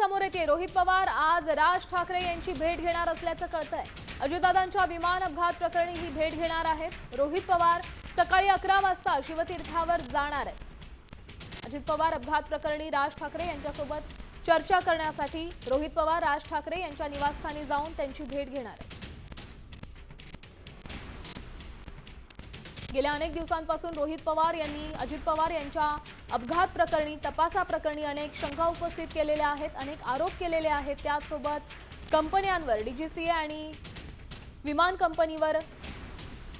समोर येते। रोहित पवार आज राज ठाकरे यांची भेट घेणार असल्याचं कळतंय। अजितदादांच्या विमान अपघात प्रकरणी ही भेट घेणार आहेत। रोहित पवार सकाळी 11 वाजता शिवतीर्थावर जाणार आहेत। अजित पवार अपघात प्रकरणी राज ठाकरे यांच्यासोबत चर्चा करण्यासाठी रोहित पवार राज ठाकरे यांच्या निवासस्थानी जाऊन त्यांची भेट घेणार आहेत। गेल्या अनेक दिवसांपासून रोहित पवार यांनी अजित पवार यांच्या अपघात प्रकरणी तपासाप्रकरणी अनेक शंका उपस्थित केलेल्या आहेत, अनेक आरोप केलेले आहेत। त्यासोबत कंपन्यांवर डीजीसीए आणि विमान कंपनीवर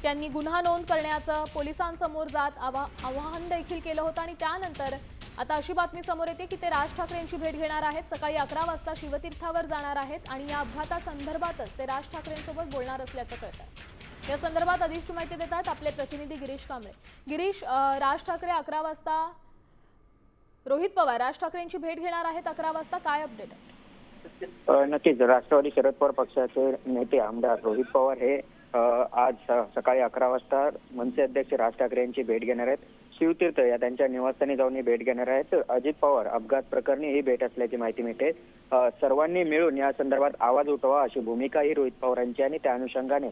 त्यांनी गुन्हा नोंद करण्याचं पोलिसांसमोर जात आवाहन देखील केलं होतं आणि त्यानंतर आता अशी बातमी समोर येते की ते राज ठाकरे यांची भेट घेणार आहेत। सकाळी 11 वाजता शिवतीर्थावर जाणार आहेत आणि या अपघातासंदर्भातच ते राज ठाकरेंसोबत बोलणार असल्याचं कळतंय। या संदर्भात अधिक माहिती देतात आपले प्रतिनिधी गिरीश कांबळे। गिरीश, राज ठाकरे 11 वाजता रोहित पवार राज ठाकरेंची भेट घेणार आहेत 11 वाजता, काय अपडेट आहे? नक्कीच राष्ट्रवादी शरद पवार पक्षाचे नेते आमदार रोहित पवार हे आज सकाळी 11 वाजता मनसे अध्यक्ष राज ठाकरे यांची भेट घेणार आहेत। शिवतीर्थ या त्यांच्या निवासस्थानी जाऊन ही भेट घेणार आहेत। अजित पवार अपघात प्रकरणी ही भेट असल्याची माहिती मिळते। सर्वांनी मिळून या संदर्भात आवाज उठवा अशी भूमिका ही रोहित पवारांची आणि त्या अनुषंगाने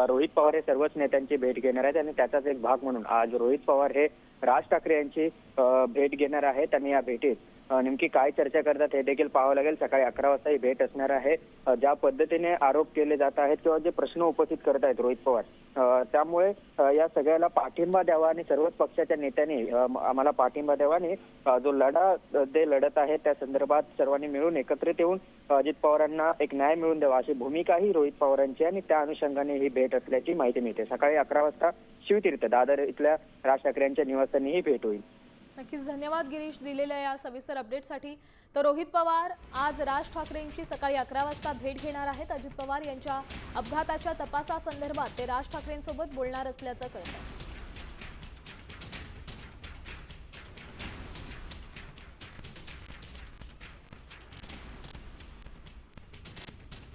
रोहित पवार हे सर्वच नेत्यांची भेट घेणार आहेत आणि त्याचाच एक भाग म्हणून आज रोहित पवार हे राज ठाकरे यांची भेट घेणार आहेत आणि या भेटीत नेमकी काय चर्चा करतात हे देखील पाहावं लागेल। सकाळी 11 वाजता ही भेट असणार आहे। ज्या पद्धतीने आरोप केले जात आहेत किंवा जे प्रश्न उपस्थित करत आहेत रोहित पवार, त्यामुळे या सगळ्याला पाठिंबा द्यावा आणि सर्वच पक्षाच्या नेत्यांनी आम्हाला पाठिंबा द्यावा आणि जो लढा ते लढत आहे त्या संदर्भात सर्वांनी मिळून एकत्रित येऊन अजित पवारांना एक न्याय मिळवून द्यावा अशी भूमिका ही रोहित पवारांची आणि त्या अनुषंगाने ही भेट असल्याची माहिती मिळते। सकाळी 11 वाजता शिवतीर्थ दादर इथल्या राज ठाकरे यांच्या निवासस्थानी ही भेट होईल। नक्कीच धन्यवाद गिरीश दिलेल्या या सविस्तर अपडेटसाठी। तर रोहित पवार आज राज ठाकरेंची सकाळी 11 वाजता भेट घेणार आहेत। अजित पवार यांच्या अपघाताच्या तपासासंदर्भात ते राज ठाकरेंसोबत बोलणार असल्याचं कळतं।